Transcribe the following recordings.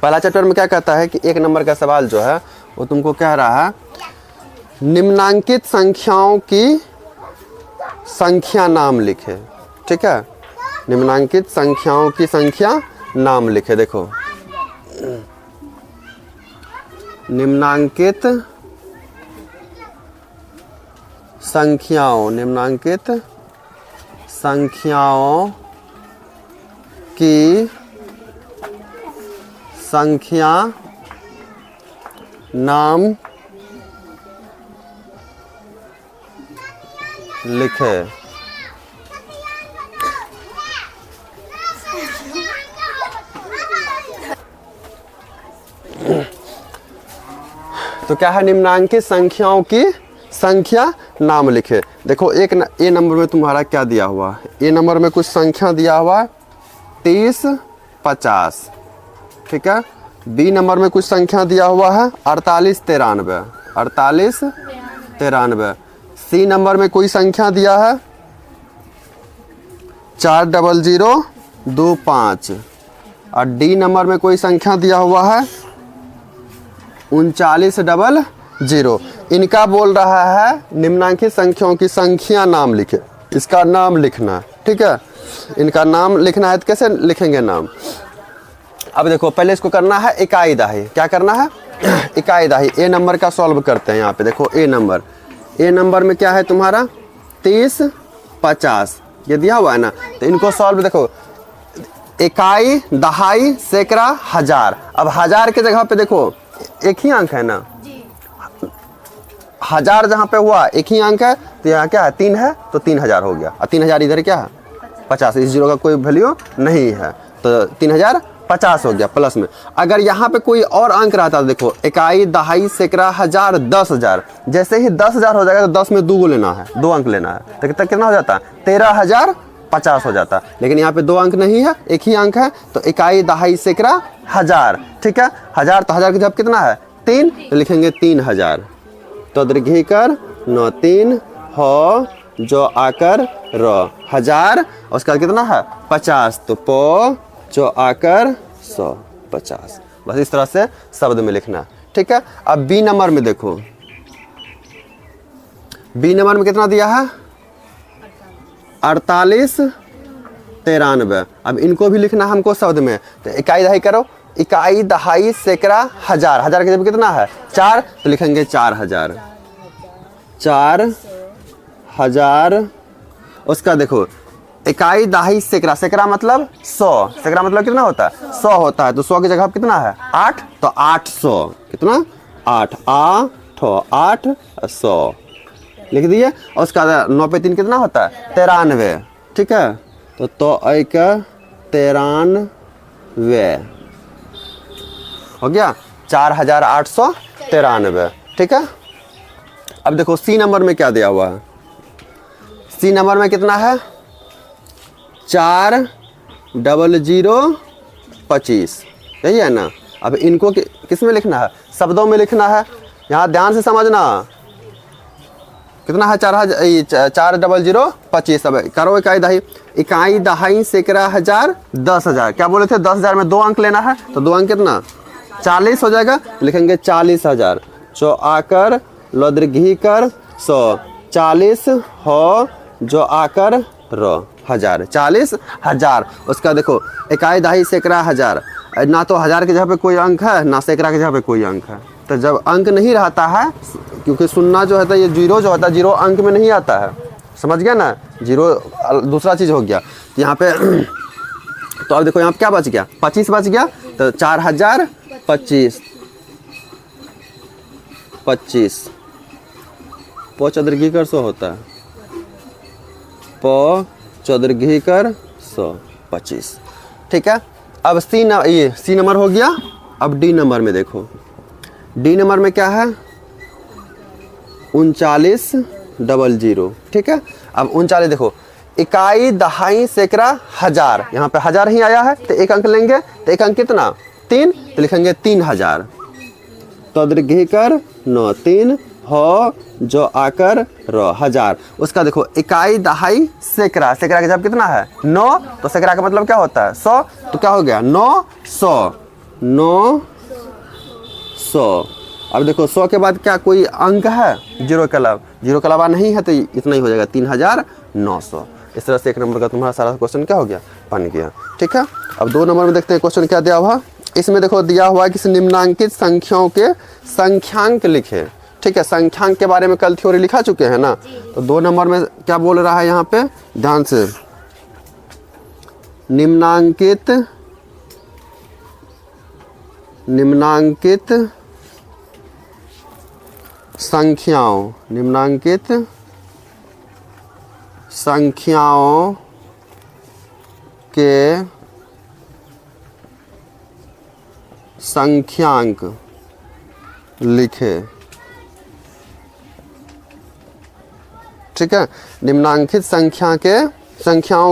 पहला चैप्टर में क्या कहता है कि 1 नंबर का सवाल जो है वो तुमको कह रहा है निम्नांकित संख्याओं की संख्या नाम लिखे। ठीक है, निम्नांकित संख्याओं की संख्या नाम लिखे। देखो निम्नांकित संख्याओं की संख्या नाम लिखे। तो क्या है, निम्नांकित संख्याओं की संख्या नाम लिखे। देखो ए नंबर में तुम्हारा क्या दिया हुआ है, ए नंबर में कुछ संख्या दिया हुआ है 30, 50। ठीक है, बी नंबर में कुछ संख्या दिया हुआ है 48, 93। सी नंबर में कोई संख्या दिया है 40025 और डी नंबर में कोई संख्या दिया हुआ है 3900। इनका बोल रहा है निम्नांकित संख्याओं की संख्या नाम लिखे, इसका नाम लिखना। ठीक है, इनका नाम लिखना है तो कैसे लिखेंगे नाम। अब देखो पहले इसको करना है इकाई दहाई। क्या करना है, इकाई दहाई। ए नंबर का सॉल्व करते हैं। यहाँ पे देखो ए नंबर में क्या है तुम्हारा 30, 50 ये दिया हुआ है ना। तो इनको सॉल्व देखो, इकाई दहाई सैकड़ा हजार। अब हजार के जगह पे देखो एक ही अंक है ना, हजार जहाँ पे हुआ एक ही अंक है तो यहाँ क्या है 3 है तो 3000 हो गया। और 3000 इधर क्या है 50, इस जीरो का कोई वैल्यू नहीं है तो 3050 हो गया प्लस में। अगर यहाँ पे कोई और अंक रहता तो देखो इकाई दहाई सैकड़ा हजार 10,000। जैसे ही 10,000 हो जाएगा तो 10 में 2 को लेना है, 2 अंक लेना है तो कितना हो जाता है 13,050 हो जाता। लेकिन यहाँ पे 2 अंक नहीं है, एक ही अंक है तो इकाई दहाई सैकड़ा हजार। ठीक है, हजार तो हजार की जगह कितना है 3 तो लिखेंगे 3000। तो दीर्घीकर 9 3 हो जो आकर र हजार, उसका कितना है 50 तो प जो आकर 150। बस इस तरह से शब्द में लिखना। ठीक है, अब बी नंबर में देखो, बी नंबर में कितना दिया है 48, 93। अब इनको भी लिखना हमको शब्द में। तो इकाई दहाई करो, इकाई दहाई सैकड़ा हजार। हजार के जब कितना है 4 तो लिखेंगे 4000। 4000 उसका देखो इकाई दहाई सैकड़ा, सैकड़ा मतलब 100, सैकड़ा मतलब कितना होता है 100 होता है। तो 100 की जगह कितना है 8 तो 800 कितना 8 8 100 लिख दिए। और उसका 9 पे 3 कितना होता है 93। ठीक है, तो एक 93 हो गया 4893। ठीक है, अब देखो सी नंबर में क्या दिया हुआ है, सी नंबर में कितना है 40025 यही है ना। अब इनको किस में लिखना है शब्दों में लिखना है। यहाँ ध्यान से समझना कितना है 40025। अब करो इकाई दहाई, इकाई दहाई सैकड़ा हजार 10,000। क्या बोले थे 10,000 में 2 अंक लेना है तो 2 अंक कितना 40 हो जाएगा, लिखेंगे 40,000। जो आकर लो दीर्घीकर 100 40 हो जो आकर रो हजार 40,000। उसका देखो इकाई दहाई सैकड़ा हजार, ना तो हजार की जगह पे कोई अंक है ना सैकड़ा की जगह पे कोई अंक है। तो जब अंक नहीं रहता है, क्योंकि सुन्ना जो होता है ये जीरो जो होता है जीरो अंक में नहीं आता है, समझ गया ना। जीरो दूसरा चीज़ हो गया यहाँ पे। तो अब देखो यहाँ पे क्या बच गया 25 बच गया। तो 4025 प चतुर्घीकर 100 होता है, प चतुर्घीकर 125। ठीक है, अब ये सी नंबर हो गया। अब डी नंबर में देखो, डी नंबर में क्या है 3900। ठीक है, अब 39 देखो इकाई दहाई सैकड़ा हजार, यहाँ पे हजार ही आया है तो 1 अंक लेंगे। तो 1 अंक कितना 3 तो लिखेंगे 3000। तो दीर्घीकर 9 3 हो जो आकर रो हजार। उसका देखो इकाई दहाई सैकड़ा, सैकड़ा का जब कितना है 9 तो सैकड़ा का मतलब क्या होता है 100। तो क्या हो गया 900 900। अब देखो 100 के बाद क्या कोई अंक है? जीरो के अलावा नहीं है, तो इतना ही हो जाएगा 3900। इस तरह से एक नंबर का तुम्हारा सारा क्वेश्चन क्या हो गया? बन गया। ठीक है, अब 2 नंबर में देखते हैं क्वेश्चन क्या दिया हुआ। इसमें देखो दिया हुआ है कि निम्नांकित संख्याओं के संख्यांक लिखे। ठीक है, संख्यांक के बारे में कल थ्योरी लिखा चुके हैं ना। तो 2 नंबर में क्या बोल रहा है यहाँ पे, ध्यान से, निम्नांकित संख्याओं के संख्यांक लिखे। ठीक है, निम्नांकित संख्याओं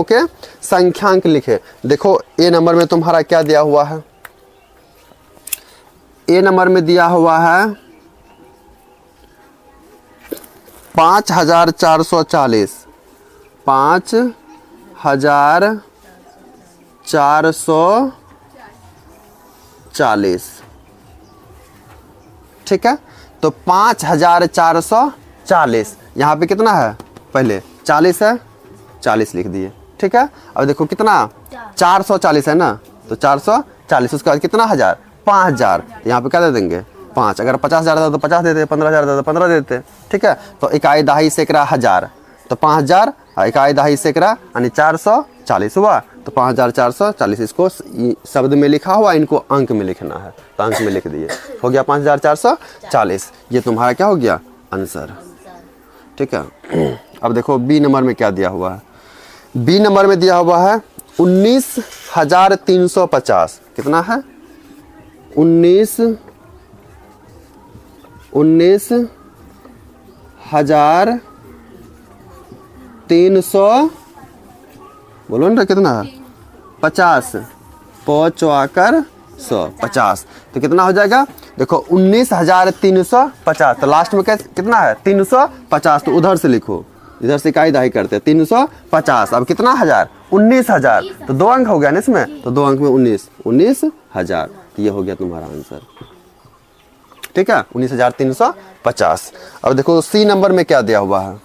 के संख्यांक लिखे। देखो ए नंबर में तुम्हारा क्या दिया हुआ है? ए नंबर में दिया हुआ है 5440। 5440। ठीक है, तो 5440 यहाँ पे कितना है? पहले 40 है, 40 लिख दिए। ठीक है, अब देखो कितना 440 है ना, तो 440, उसके बाद कितना हजार? 5000। यहाँ पे क्या दे देंगे? 5। अगर 50,000 था तो 50 देते, 15,000 था तो 15 देते। ठीक है, तो इकाई दहाई सैकड़ा हजार, तो 5000 इकाई दहाई सैकड़ा यानी 440 हुआ, तो 5440। इसको शब्द में लिखा हुआ, इनको अंक में लिखना है, तो अंक में लिख दिए, हो गया 5440। ये तुम्हारा क्या हो गया? आंसर। ठीक है, अब देखो बी नंबर में क्या दिया हुआ है। बी नंबर में दिया हुआ है 19,350। कितना है? 19,300, बोलो ना कितना है? 50, 5 100 50, तो कितना हो जाएगा? देखो 19,350, तो लास्ट में कितना है? 350, तो उधर से लिखो, इधर से इकाई दहाई करते हैं। 350, अब कितना हजार? 19,000, तो 2 अंक हो गया ना इसमें, तो 2 अंक में 19,000, तो ये हो गया तुम्हारा आंसर। ठीक है, 19,350। अब देखो सी नंबर में क्या दिया हुआ है?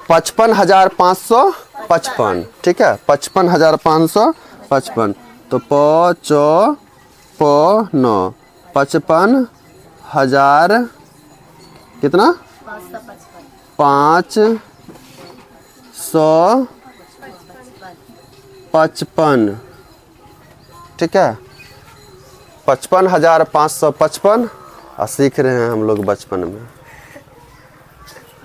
55,555। ठीक है, 55,555, तो 55,000 कितना? 555। ठीक है, 55,555, और सीख रहे हैं हम लोग बचपन में,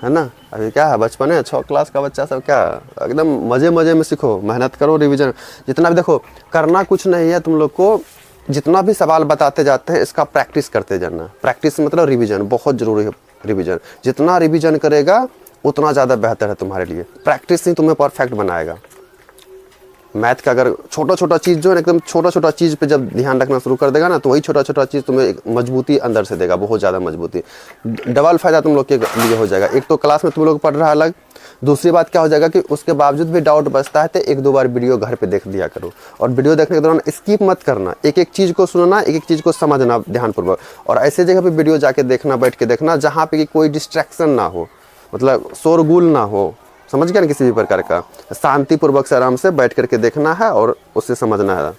है ना। अभी क्या है, बचपन है, 6 क्लास का बच्चा सब क्या एकदम मज़े में सीखो, मेहनत करो, रिवीजन जितना भी। देखो करना कुछ नहीं है, तुम लोग को जितना भी सवाल बताते जाते हैं इसका प्रैक्टिस करते जाना। प्रैक्टिस मतलब रिवीजन, बहुत ज़रूरी है रिवीजन। जितना रिवीजन करेगा उतना ज़्यादा बेहतर है तुम्हारे लिए। प्रैक्टिस ही तुम्हें परफेक्ट बनाएगा। मैथ का अगर छोटा चीज़ जो है एकदम छोटा चीज़ पे जब ध्यान रखना शुरू कर देगा ना, तो वही छोटा चीज़ तुम्हें एक मजबूती अंदर से देगा, बहुत ज़्यादा मजबूती। डबल फायदा तुम लोग के लिए हो जाएगा। एक तो क्लास में तुम लोग पढ़ रहा अलग, दूसरी बात क्या हो जाएगा कि उसके बावजूद भी डाउट बचता है तो 1-2 बार वीडियो घर पे देख दिया करो। और वीडियो देखने के दौरान स्किप मत करना, एक चीज़ को सुनना, एक चीज़ को समझना ध्यानपूर्वक। और ऐसे जगह पे वीडियो जाके देखना, बैठ के देखना जहाँ पे कि कोई डिस्ट्रैक्शन ना हो, मतलब शोरगुल ना हो, समझ गया ना, किसी भी प्रकार का। शांतिपूर्वक से आराम से बैठ करके देखना है और उससे समझना है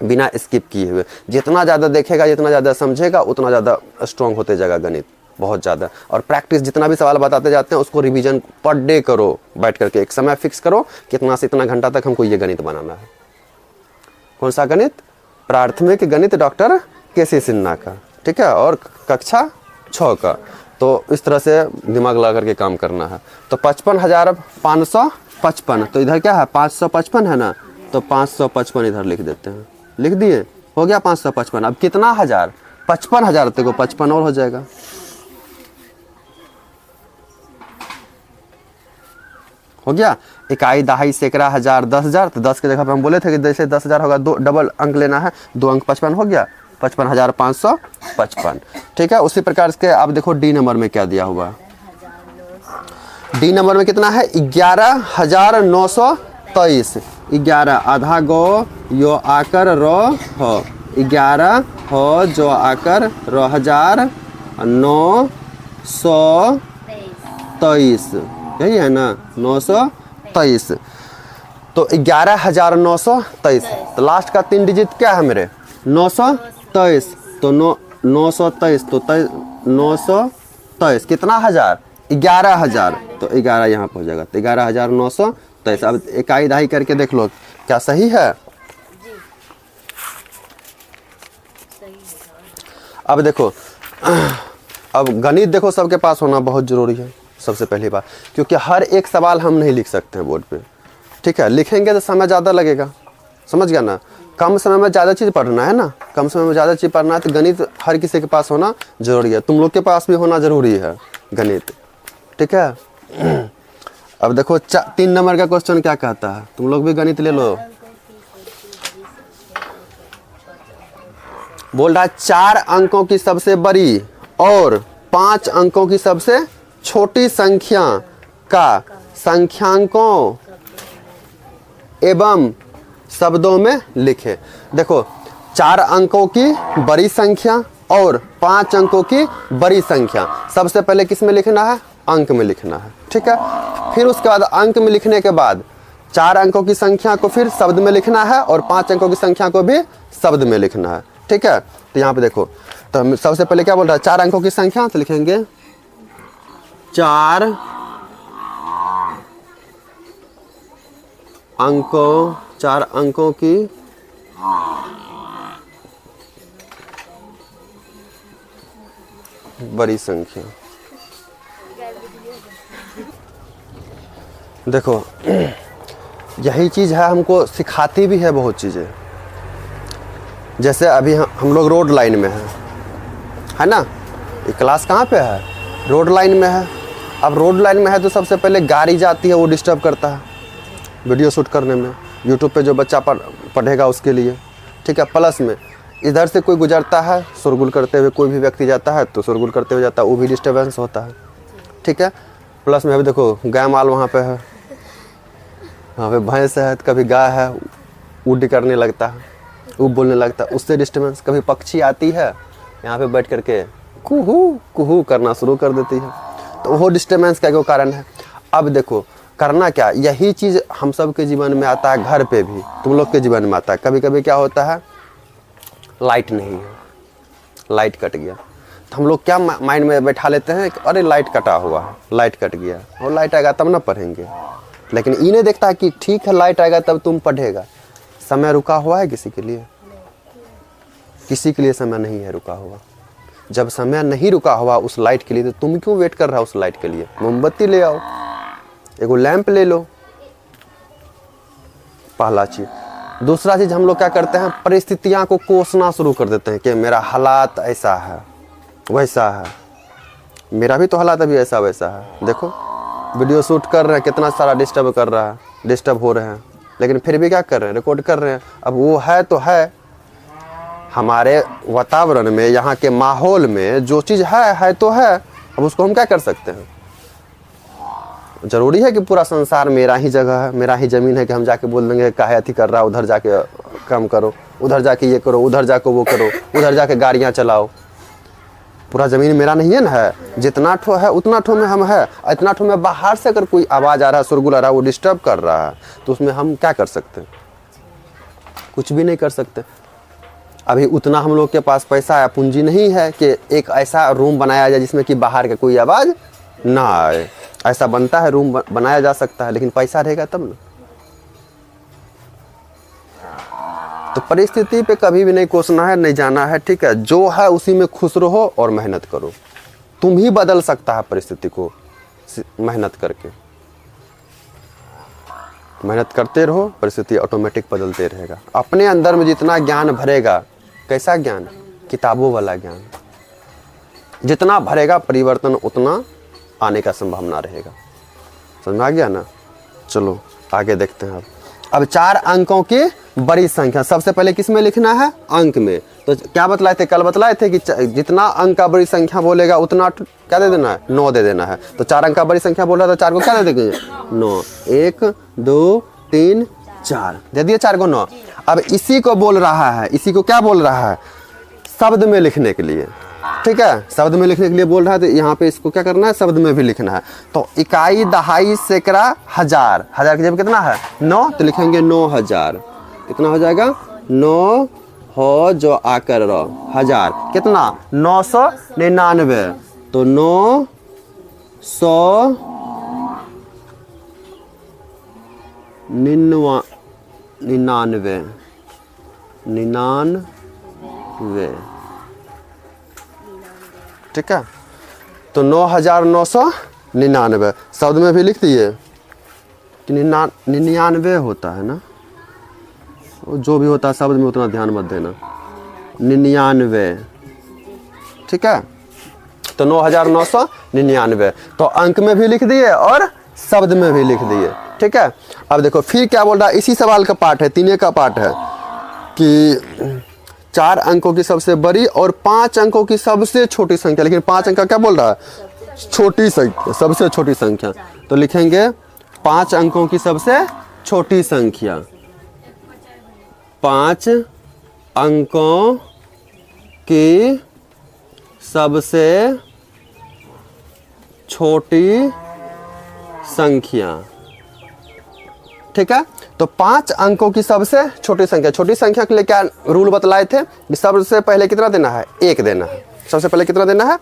बिना स्किप किए हुए। जितना ज़्यादा देखेगा, जितना ज़्यादा समझेगा, उतना ज़्यादा स्ट्रॉन्ग होते जाएगा गणित, बहुत ज़्यादा। और प्रैक्टिस, जितना भी सवाल बताते जाते हैं उसको रिवीजन पर डे करो, बैठ करके एक समय फिक्स करो, कितना से इतना घंटा तक हमको ये गणित बनाना है। कौन सा गणित? प्राथमिक गणित डॉक्टर के.सी. सिन्हा का। ठीक है, और कक्षा 6 का। तो इस तरह से दिमाग लगा करके काम करना है। तो 55,555, तो इधर क्या है? 555 है ना, तो 555 इधर लिख देते हैं। लिख दिए, हो गया 555। अब कितना हजार? 55,000, तो 55 और हो जाएगा। हो गया। इकाई दहाई सैकड़ा हजार 10,000, तो 10 के जगह पे हम बोले थे कि जैसे 10,000 होगा, 2 डबल अंक लेना है, 2 अंक 55 हो गया, 55,555। ठीक है, उसी प्रकार से आप देखो डी नंबर में क्या दिया हुआ है। डी नंबर में कितना है? 11,900 23, 11 आधा गो यो आकर रो हो, 11 हो जो आकर रो 1923, यही है ना 923। तो 11,923, तो लास्ट का 3 डिजिट क्या है मेरे 923, तो 923 तो 923 कितना हजार 11,000, तो 11 यहाँ पर हो जाएगा, तो 11,923। अब इकाई दहाई करके देख लो क्या सही है। अब देखो, अब गणित देखो सबके पास होना बहुत ज़रूरी है सबसे पहली बात, क्योंकि हर एक सवाल हम नहीं लिख सकते हैं बोर्ड पे, ठीक है। लिखेंगे तो समय ज़्यादा लगेगा, समझ गया ना। कम समय में ज़्यादा चीज़ पढ़ना है ना, कम समय में ज़्यादा चीज़ पढ़ना है, तो गणित हर किसी के पास होना ज़रूरी है। तुम लोग के पास भी होना ज़रूरी है गणित, ठीक है। अब देखो 3 नंबर का क्वेश्चन क्या कहता है, तुम लोग भी गणित ले लो। बोल रहा है 4 अंकों की सबसे बड़ी और 5 अंकों की सबसे छोटी संख्या का संख्यांकों एवं शब्दों में लिखे। देखो 4 अंकों की बड़ी संख्या और 5 अंकों की बड़ी संख्या, सबसे पहले किस में लिखना है, अंक में लिखना है, ठीक है। फिर उसके बाद अंक में लिखने के बाद 4 अंकों की संख्या को फिर शब्द में लिखना है और 5 अंकों की संख्या को भी शब्द में लिखना है, ठीक है। तो यहाँ पे देखो, तो हम सबसे पहले क्या बोल रहा है 4 अंकों की संख्या, तो लिखेंगे 4 अंकों की बड़ी संख्या। देखो यही चीज़ है, हमको सिखाती भी है बहुत चीज़ें। जैसे अभी हम लोग रोड लाइन में है ना, ये क्लास कहाँ पे है, रोड लाइन में है। अब रोड लाइन में है तो सबसे पहले गाड़ी जाती है, वो डिस्टर्ब करता है वीडियो शूट करने में, यूट्यूब पे जो बच्चा पढ़ेगा उसके लिए, ठीक है। प्लस में इधर से कोई गुजरता है शोरगुल करते हुए, कोई भी व्यक्ति जाता है तो शोरगुल करते हुए जाता है, वो भी डिस्टर्बेंस होता है, ठीक है। प्लस में अभी देखो गाय माल वहाँ पे है, वहाँ पे भैंस है, कभी गाय है, उड़ करने लगता है, वो बोलने लगता है, उससे डिस्टर्बेंस। कभी पक्षी आती है यहाँ पे बैठ करके कुहू कुहू करना शुरू कर देती है, तो वो डिस्टर्बेंस का एक कारण है। अब देखो करना क्या, यही चीज़ हम सब के जीवन में आता है, घर पे भी तुम लोग के जीवन में आता है। कभी कभी क्या होता है, लाइट नहीं है, लाइट कट गया, तो हम लोग क्या माइंड में बैठा लेते हैं कि अरे लाइट कटा हुआ है, लाइट कट गया, और लाइट आएगा तब ना पढ़ेंगे। लेकिन ये नहीं देखता कि ठीक है लाइट आएगा तब तुम पढ़ेगा। समय रुका हुआ है किसी के लिए, किसी के लिए समय नहीं है रुका हुआ। जब समय नहीं रुका हुआ उस लाइट के लिए, तो तुम क्यों वेट कर रहा हो उस लाइट के लिए। मोमबत्ती ले आओ, एगो लैंप ले लो, पहला चीज। दूसरा चीज हम लोग क्या करते हैं, परिस्थितियां को कोसना शुरू कर देते हैं कि मेरा हालात ऐसा है वैसा है, मेरा भी तो हालात अभी ऐसा वैसा है। देखो वीडियो शूट कर रहे हैं, कितना सारा डिस्टर्ब कर रहा है, डिस्टर्ब हो रहे हैं, लेकिन फिर भी क्या कर रहे हैं, रिकॉर्ड कर रहे हैं। अब वो है तो है, हमारे वातावरण में, यहाँ के माहौल में जो चीज़ है तो है। अब उसको हम क्या कर सकते हैं। जरूरी है कि पूरा संसार मेरा ही जगह है, मेरा ही ज़मीन है कि हम जाके बोल देंगे काहे अथी कर रहा है, उधर जाके काम करो, उधर जाके ये करो, उधर जाके वो करो, उधर जाके गाड़ियाँ चलाओ। पूरा ज़मीन मेरा नहीं है ना, है जितना ठो है उतना ठो में हम है। इतना ठो में बाहर से अगर कोई आवाज़ आ रहा है, शोरगुल आ रहा है, वो डिस्टर्ब कर रहा है, तो उसमें हम क्या कर सकते हैं, कुछ भी नहीं कर सकते। अभी उतना हम लोग के पास पैसा या पूंजी नहीं है कि एक ऐसा रूम बनाया जाए जिसमें कि बाहर का कोई आवाज़ ना आए। ऐसा बनता है, रूम बनाया जा सकता है, लेकिन पैसा रहेगा तब ना। तो परिस्थिति पे कभी भी नहीं कोसना है, नहीं जाना है, ठीक है। जो है उसी में खुश रहो और मेहनत करो। तुम ही बदल सकता है परिस्थिति को मेहनत करके। मेहनत करते रहो, परिस्थिति ऑटोमेटिक बदलते रहेगा। अपने अंदर में जितना ज्ञान भरेगा, कैसा ज्ञान, किताबों वाला ज्ञान, जितना भरेगा परिवर्तन उतना आने का संभावना रहेगा। समझ में आ गया ना। चलो आगे देखते हैं। अब 4 अंकों की बड़ी संख्या, सबसे पहले किस में लिखना है, अंक में। तो क्या बतलाए थे, कल बतलाए थे कि जितना अंक का बड़ी संख्या बोलेगा उतना क्या दे देना है, 9 दे देना है। तो 4 अंक का बड़ी संख्या बोल रहा था, 4 को क्या दे देंगे, 9। 1 2 3 4 दे दिए 4 को 9। अब इसी को बोल रहा है, इसी को क्या बोल रहा है, शब्द में लिखने के लिए, ठीक है, शब्द में लिखने के लिए बोल रहा है। तो यहाँ पे इसको क्या करना है, शब्द में भी लिखना है। तो इकाई, दहाई, सैकड़ा, हजार, हजार की जगह कितना है 9, तो लिखेंगे 9000। कितना हो जाएगा 9 हो जो आकर रो हजार, कितना 999। तो 999, ठीक है। तो 9999 शब्द में भी लिख दिए कि 99 होता है ना, जो भी होता है शब्द में उतना ध्यान मत देना, 99, ठीक है। तो 9999 तो अंक में भी लिख दिए और शब्द में भी लिख दिए, ठीक है। अब देखो फिर क्या बोल रहा है, इसी सवाल का पार्ट है, 3 का पार्ट है कि 4 अंकों की सबसे बड़ी और 5 अंकों की सबसे छोटी संख्या, लेकिन 5 अंक का क्या बोल रहा है, छोटी संख्या, सबसे छोटी संख्या। तो लिखेंगे 5 अंकों की सबसे छोटी संख्या, 5 अंकों की सबसे छोटी संख्या, ठीक है। तो 5 अंकों की सबसे छोटी संख्या, छोटी संख्या के लिए क्या रूल बतलाए थे कि सबसे पहले कितना देना है, 1 देना है। सबसे पहले कितना देना है,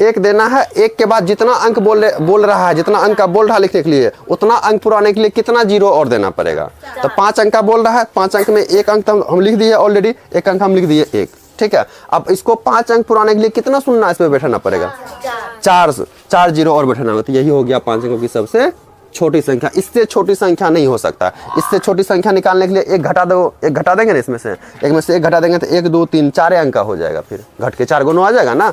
1 देना है। 1 के बाद जितना अंक बोल रहा है, जितना अंक का बोल रहा है लिखने के लिए, उतना अंक पूरा आने के लिए कितना जीरो और देना पड़ेगा। तो 5 अंक का बोल रहा है, 5 अंक में 1 अंक तो हम लिख दिए ऑलरेडी, 1 अंक हम लिख दिए 1, ठीक है। अब इसको 5 अंक पुराने के लिए कितना सुनना, इस पे बैठाना पड़ेगा 4 जीरो और बैठाना होगा। तो यही हो गया 5 अंकों की सबसे छोटी संख्या। इससे छोटी संख्या नहीं हो सकता। इससे छोटी संख्या निकालने के लिए 1 घटा दो, 1 घटा देंगे ना, इसमें से 1 घटा देंगे तो 1 2 3 4 अंक का हो जाएगा। फिर घट के 4 को 9 आ जाएगा ना,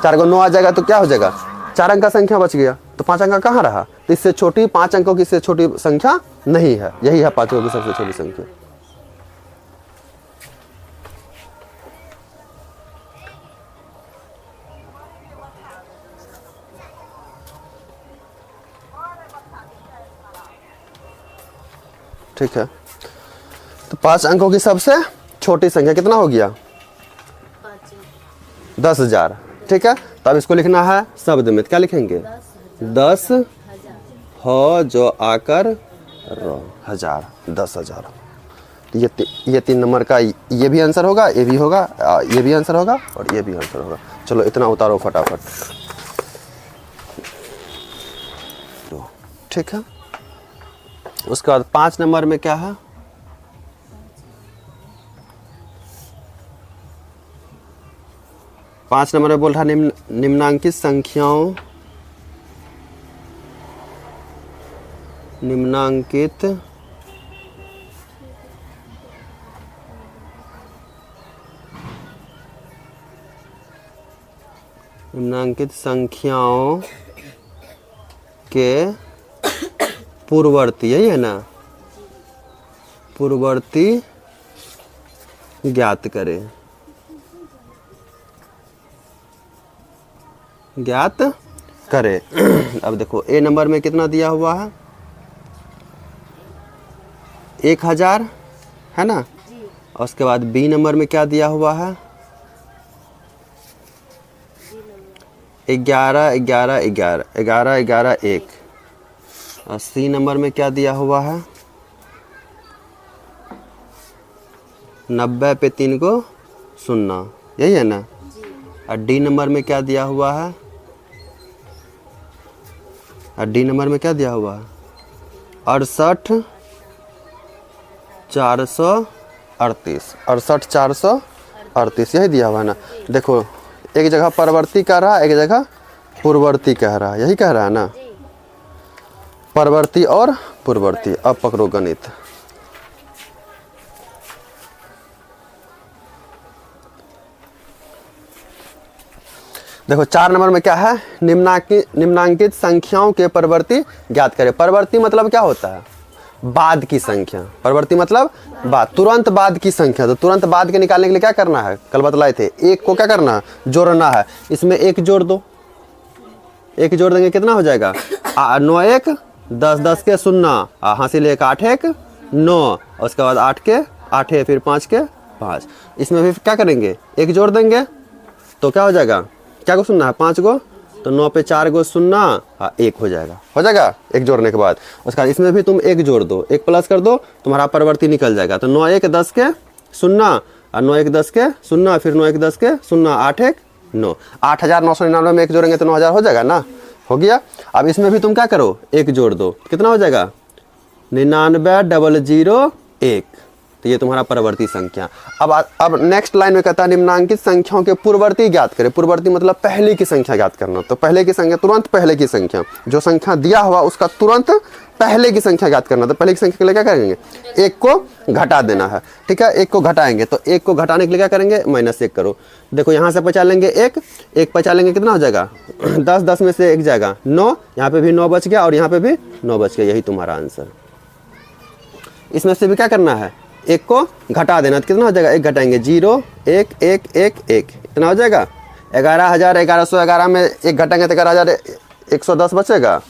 4 को 9 आ जाएगा तो क्या हो जाएगा, 4 अंक का संख्या बच गया। तो 5 अंक का कहाँ रहा, तो इससे छोटी 5 अंकों की इससे छोटी संख्या नहीं है। यही है 5 अंकों की सबसे छोटी संख्या। ठीक है। तो 5 अंकों की सबसे छोटी संख्या कितना हो गया, 10,000, ठीक है। तो अब इसको लिखना है शब्द में, क्या लिखेंगे, 10 हो जो आकर रो हजार, 10,000। ये 3 नंबर का ये भी आंसर होगा, ये भी होगा, ये भी आंसर होगा और ये भी आंसर होगा। चलो इतना उतारो फटाफट, ठीक है। उसके बाद 5 नंबर में क्या है, पाँच नंबर में बोल रहा निम्नांकित संख्याओं, निम्नांकित संख्याओं के पूर्ववर्ती, यही है ना, पूर्ववर्ती ज्ञात करें, ज्ञात करें। अब देखो ए नंबर में कितना दिया हुआ है, 1000 है ना। और उसके बाद बी नंबर में क्या दिया हुआ है, 11 11 11 11 11 1। और सी नंबर में क्या दिया हुआ है, 90 पे 3 को 0, यही है ना। और डी नंबर में क्या दिया हुआ है, और डी नंबर में क्या दिया हुआ है, 68 438, 68 438, यही दिया हुआ है ना। देखो एक जगह परवर्ती कह रहा है, एक जगह पूर्ववर्ती कह रहा है, यही कह रहा है ना, परवर्ती और पूर्ववर्ती। अब पकड़ो गणित, देखो 4 नंबर में क्या है, निम्नांकित संख्याओं के परवर्ती ज्ञात करें। परवर्ती मतलब क्या होता है, बाद की संख्या। परवर्ती मतलब बाद, तुरंत बाद की संख्या। तो तुरंत बाद के निकालने के लिए क्या करना है, कल बतलाए थे, 1 को क्या करना है, जोड़ना है। इसमें 1 जोड़ दो, 1 जोड़ देंगे कितना हो जाएगा, 9 1 10 10 के 0, हासिल 1 8 1 9, उसके बाद 8 के 8 है, फिर 5 के 5। इसमें भी क्या करेंगे, एक जोड़ देंगे तो क्या हो जाएगा, क्या को सुनना है 5 गो, तो 9 पे 4 गो 0, 1 हो जाएगा एक जोड़ने के बाद। उसके बाद इसमें भी तुम एक जोड़ दो, एक प्लस कर दो, तुम्हारा परिवर्ती निकल जाएगा। तो 9 1 10 के 0, और 9 1 10 के 0, फिर 9 1 10 के 0, 8 1 9, 8,999 में एक जोड़ेंगे तो 9,000 हो जाएगा ना, हो गया। अब इसमें भी तुम क्या करो, एक जोड़ दो, कितना हो जाएगा 99,001, तो ये तुम्हारा परवर्ती संख्या। अब नेक्स्ट लाइन में कहता है निम्नांकित संख्याओं के पूर्ववर्ती ज्ञात करें। पूर्ववर्ती मतलब पहले की संख्या ज्ञात करना। तो पहले की संख्या, तुरंत पहले की संख्या, जो संख्या दिया हुआ उसका तुरंत पहले की संख्या ज्ञात करना। तो पहले की संख्या के लिए क्या करेंगे, 1 को घटा देना है, ठीक है। 1 को घटाएंगे तो 1 को घटाने के लिए क्या करेंगे, -1 करो। देखो यहाँ से बचा लेंगे 1 बचा लेंगे, कितना हो जाएगा 10 10 में से 1 जाएगा 9, यहाँ पे भी 9 बच गया और यहाँ पे भी 9 बच गया, यही तुम्हारा आंसर। इसमें से भी क्या करना है, 1 को घटा देना, तो कितना हो जाएगा, 1 घटाएंगे 0 1 1 1 1, इतना हो जाएगा 11,1111 में 1 घटाएंगे तो 11,110 बचेगा।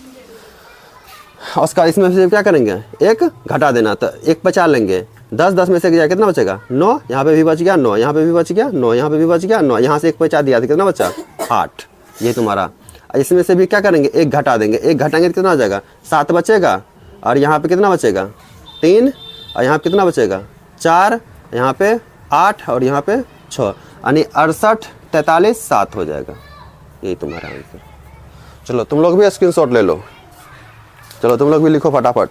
उसका इसमें से क्या करेंगे, 1 घटा देना, तो 1 बचा लेंगे, 10 10 में से 1 जाएगा, कितना बचेगा 9, यहाँ पे भी बच गया 9, यहाँ पे भी बच गया 9, यहाँ पे भी बच गया 9, यहाँ से 1 बचा दिया तो कितना बचा 8, ये तुम्हारा। इसमें से भी क्या करेंगे, 1 घटा देंगे, 1 घटाएंगे तो कितना हो जाएगा 7 बचेगा, और यहाँ पे कितना बचेगा 3, और यहाँ पे कितना बचेगा 4, यहाँ पे 8 और यहाँ पे 6, यानी 68 43 7 हो जाएगा, यही तुम्हारा आंसर। चलो तुम लोग भी स्क्रीनशॉट ले लो, चलो तुम लोग भी लिखो फटाफट।